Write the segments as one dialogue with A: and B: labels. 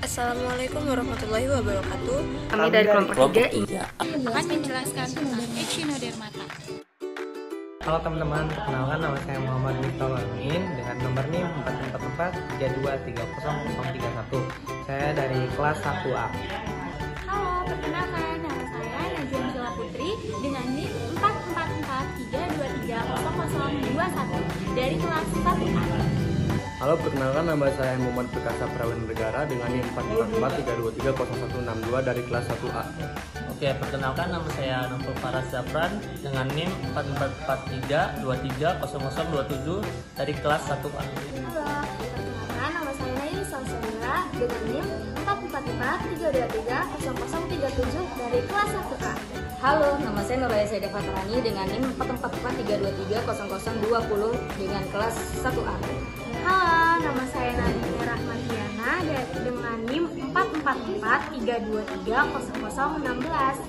A: Assalamualaikum warahmatullahi wabarakatuh.
B: Kami dari kelompok 3
C: akan menjelaskan tentang echinodermata.
D: Halo teman-teman, perkenalkan nama saya Muhammad Miftahul Amin dengan nomor NIM 444323031. Saya dari kelas 1A.
C: Halo, perkenalkan nama saya Najwa Mila Putri dengan NIM 44432300021 dari kelas 1A.
E: Halo, perkenalkan nama saya Muhammad Perkasa Prawen Negara dengan NIM 44432300162 dari kelas 1A.
D: Oke, perkenalkan nama saya Nopal Faraz Zafran dengan NIM 444230027 dari kelas 1A.
C: Halo, perkenalkan nama saya Nail Salsabila dengan NIM 44432300037 dari kelas 1A.
B: Halo, nama saya Nuraya Saidah Fatarani dengan NIM 444323020 dengan kelas 1A.
C: Halo, nama saya Nadia Rahmadiana dengan NIM 44432300016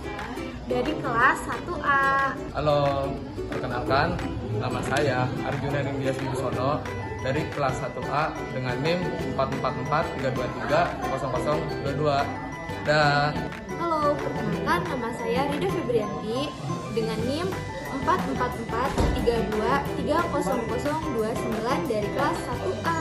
C: dari kelas 1A.
F: Halo, perkenalkan nama saya Arjuna Nindya Wibisono dari kelas 1A dengan NIM 44432300022. Dah.
C: Halo, perkenalkan nama saya Rida Febrianti dengan NIM 44432300029 dari kelas 1A.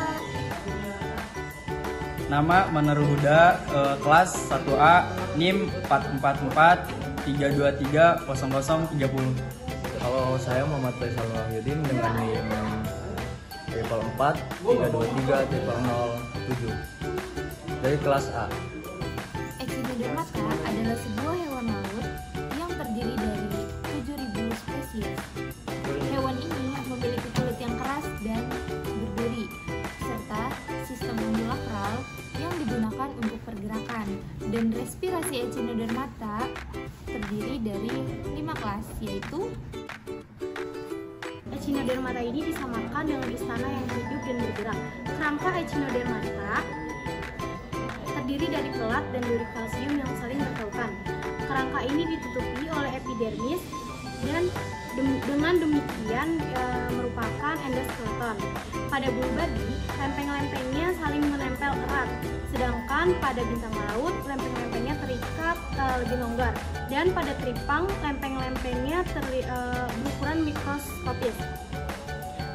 G: Nama Manarul Huda, kelas 1A, NIM 44432300030.
E: Halo, saya Muhammad Faisal Wahyudin dengan NIM 4323007 dari kelas A.
C: Echinodermata adalah sebuah hewan laut yang terdiri dari 7.000 spesies. Hewan ini memiliki kulit yang keras dan berduri, serta sistem ambulakral yang digunakan untuk pergerakan. Dan respirasi Echinodermata terdiri dari 5 kelas, yaitu Echinodermata ini disamarkan dengan istana yang hidup dan bergerak. Kerangka Echinodermata terdiri dari pelat dan duri kalsium yang saling berkautan. Kerangka ini ditutupi oleh epidermis dan dengan demikian merupakan endoskeleton. Pada bulu babi, lempeng-lempengnya saling menempel erat, sedangkan pada bintang laut, lempeng-lempengnya terikat lebih longgar, dan pada teripang, lempeng-lempengnya berukuran mikroskopis.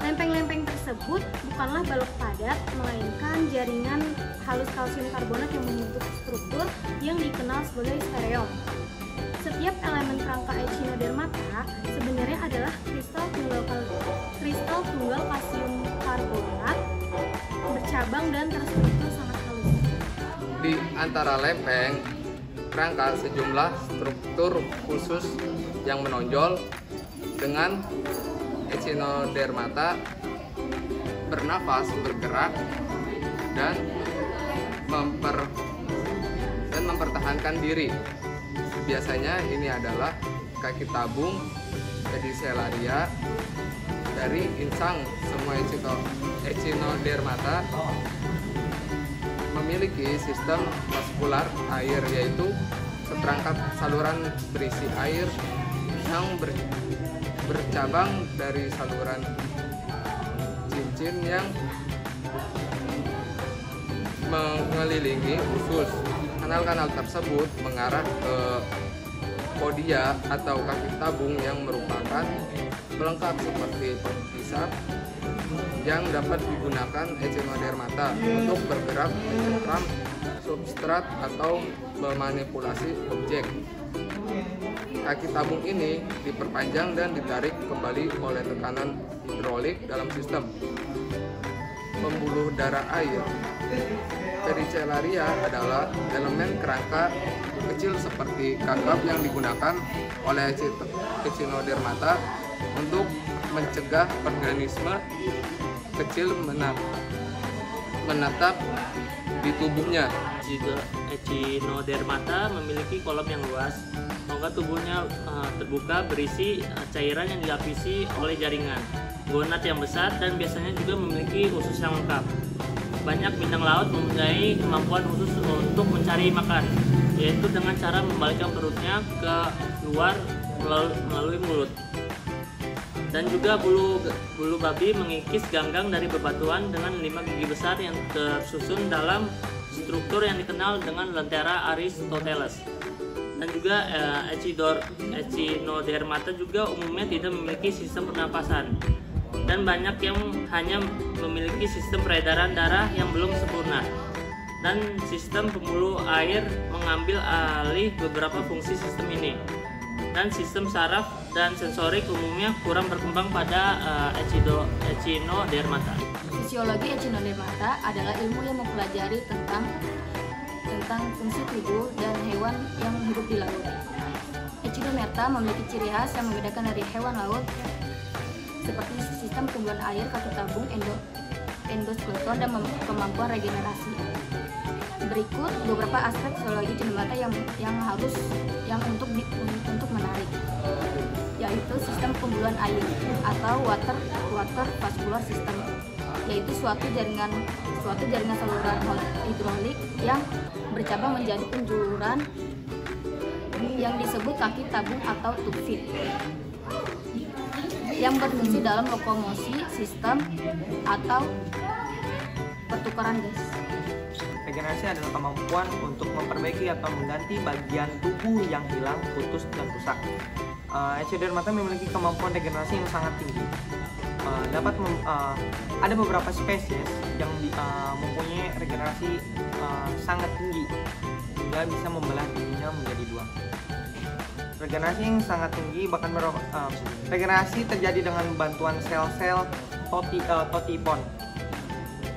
C: Lempeng-lempeng tersebut bukanlah balok padat, melainkan jaringan halus kalsium karbonat yang membentuk struktur yang dikenal sebagai stereom. Setiap elemen kerangka Echinodermata sebenarnya adalah kristal tunggal kalsium karbonat bercabang dan terstruktur sangat halus.
F: Di antara lempeng kerangka sejumlah struktur khusus yang menonjol dengan Echinodermata bernafas, bergerak, dan mempertahankan diri. Biasanya ini adalah kaki tabung pedicelaria dari insang. Semua Echinodermata memiliki sistem vaskular air, yaitu seperangkat saluran berisi air yang bercabang dari saluran cincin yang mengelilingi usus. Kanal-kanal tersebut mengarah ke podia atau kaki tabung yang merupakan pelengkap seperti penghisap yang dapat digunakan Echinodermata untuk bergerak mencengkram substrat atau memanipulasi objek. Kaki tabung ini diperpanjang dan ditarik kembali oleh tekanan hidrolik dalam sistem pembuluh darah air. Pedicelaria adalah elemen kerangka kecil seperti kakap yang digunakan oleh Echinodermata untuk mencegah organisme kecil menetap di tubuhnya.
H: Echinodermata memiliki kolom yang luas, rongga tubuhnya terbuka berisi cairan yang dilapisi oleh jaringan, gonad yang besar, dan biasanya juga memiliki usus yang lengkap. Banyak bintang laut mempunyai kemampuan khusus untuk mencari makan, yaitu dengan cara membalikkan perutnya ke luar melalui mulut. Dan juga bulu babi mengikis ganggang dari bebatuan dengan 5 gigi besar yang tersusun dalam struktur yang dikenal dengan lentera Aristoteles. Dan juga Echinodermata juga umumnya tidak memiliki sistem pernapasan, dan banyak yang hanya memiliki sistem peredaran darah yang belum sempurna, dan sistem pembuluh air mengambil alih beberapa fungsi sistem ini, dan sistem saraf dan sensorik umumnya kurang berkembang pada Echinodermata.
B: Fisiologi Echinodermata adalah ilmu yang mempelajari tentang fungsi tubuh dan hewan yang hidup di laut. Echinodermata memiliki ciri khas yang membedakan dari hewan laut seperti sistem tumbuhan air, kaki tabung, endoskeleton, dan kemampuan regenerasi. Berikut beberapa aspek fisiologi Echinodermata yang untuk menarik, yaitu sistem pembuluhan air atau water vascular system, yaitu suatu jaringan saluran hidrolik yang bercabang menjadi penjuran yang disebut kaki tabung atau tube feed, yang berfungsi dalam lokomosi sistem atau pertukaran gas.
D: Regenerasi adalah kemampuan untuk memperbaiki atau mengganti bagian tubuh yang hilang, putus, dan rusak. Echinodermata memiliki kemampuan regenerasi yang sangat tinggi. Ada beberapa spesies yang mempunyai regenerasi sangat tinggi hingga bisa membelah dirinya menjadi dua. Regenerasi yang sangat tinggi regenerasi terjadi dengan bantuan sel-sel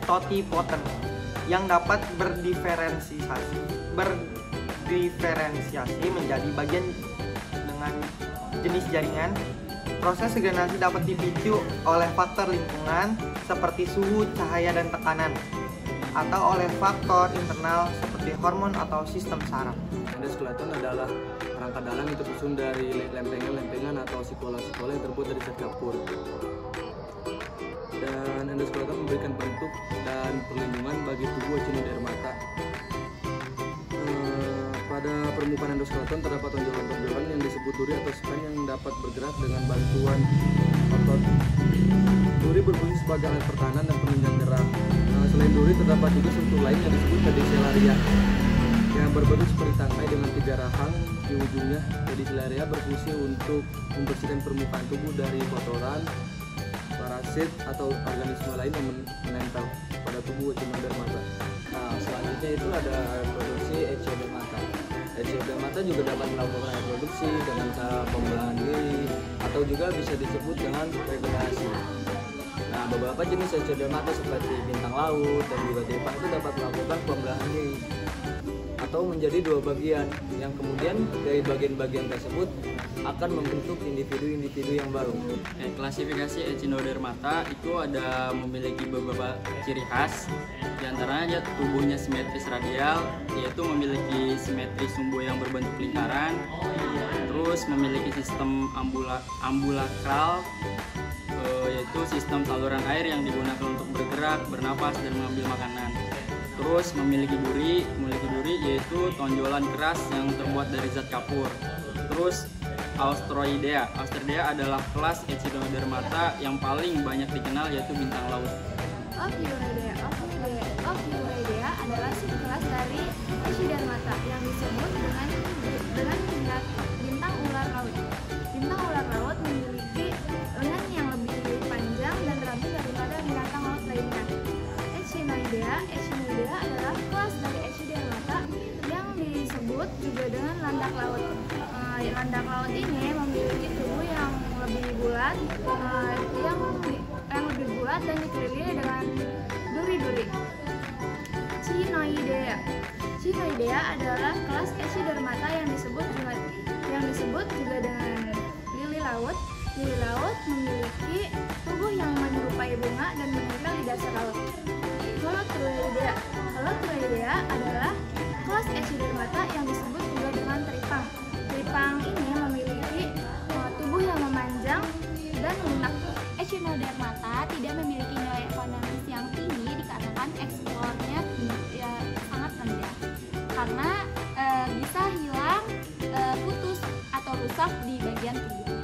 D: totipotent yang dapat berdiferensiasi menjadi bagian dengan jenis jaringan. Proses regenerasi dapat dipicu oleh faktor lingkungan seperti suhu, cahaya, dan tekanan, atau oleh faktor internal seperti hormon atau sistem saraf.
E: Endoskeleton adalah rangka dalam yang tersusun dari lempengan atau sikola yang terbuat dari zat kapur. Dan endoskeleton memberikan bentuk dan perlindungan bagi tubuh Echinodermata. Pada permukaan endoskeleton terdapat tonjolan-tonjolan yang disebut duri atau span yang dapat bergerak dengan bantuan otot. Duri berfungsi sebagai alat pertahanan dan penunjang gerak. Selain duri terdapat juga struktur lain yang disebut pedicelaria yang berbentuk seperti tangkai dengan 3 rahang di ujungnya. Pedicelaria berfungsi untuk membersihkan permukaan tubuh dari kotoran, parasit, atau organisme lain yang menempel pada tubuh Echinodermata.
G: Selanjutnya itu ada reproduksi Echinodermata. Echinodermata juga dapat melakukan reproduksi dengan cara pembelahan diri atau juga bisa disebut dengan regenerasi. Nah, beberapa jenis Echinodermata seperti bintang laut dan juga tripang itu dapat melakukan pembelahan diri atau menjadi 2 bagian, yang kemudian dari bagian-bagian tersebut akan membentuk individu-individu yang baru.
I: Klasifikasi Echinodermata itu memiliki beberapa ciri khas. Di antaranya tubuhnya simetris radial, yaitu memiliki simetri sumbu yang berbentuk lingkaran, terus memiliki sistem ambulakral, yaitu sistem saluran air yang digunakan untuk bergerak, bernapas, dan mengambil makanan. Terus memiliki duri yaitu tonjolan keras yang terbuat dari zat kapur. Terus Austroidea adalah kelas Echinodermata yang paling banyak dikenal, yaitu bintang laut.
C: Ophiuroidea adalah subkelas dari Echinodermata yang disebut dengan bintang ular laut. Bintang ular laut memiliki lengan yang lebih panjang dan ramping daripada binatang laut lainnya. Echinoidea adalah kelas dari Echinodermata yang disebut juga dengan landak laut. Landak laut ini memiliki tubuh yang lebih bulat, yang lebih bulat dan dikelilingi dengan duri-duri. Cinoidea adalah kelas Echinodermata yang disebut juga dengan lili laut. Lili laut memiliki tubuh yang menyerupai bunga dan menempel di dasar laut. Holothuroidea adalah kelas Echinodermata yang disebut juga dengan tripang. Tripang ini memiliki tubuh yang memanjang dan lunak.
J: Echinodermata tidak memiliki nilai ekonomis yang tinggi dikarenakan ekspornya sangat rendah karena bisa hilang, putus atau rusak di bagian tubuh.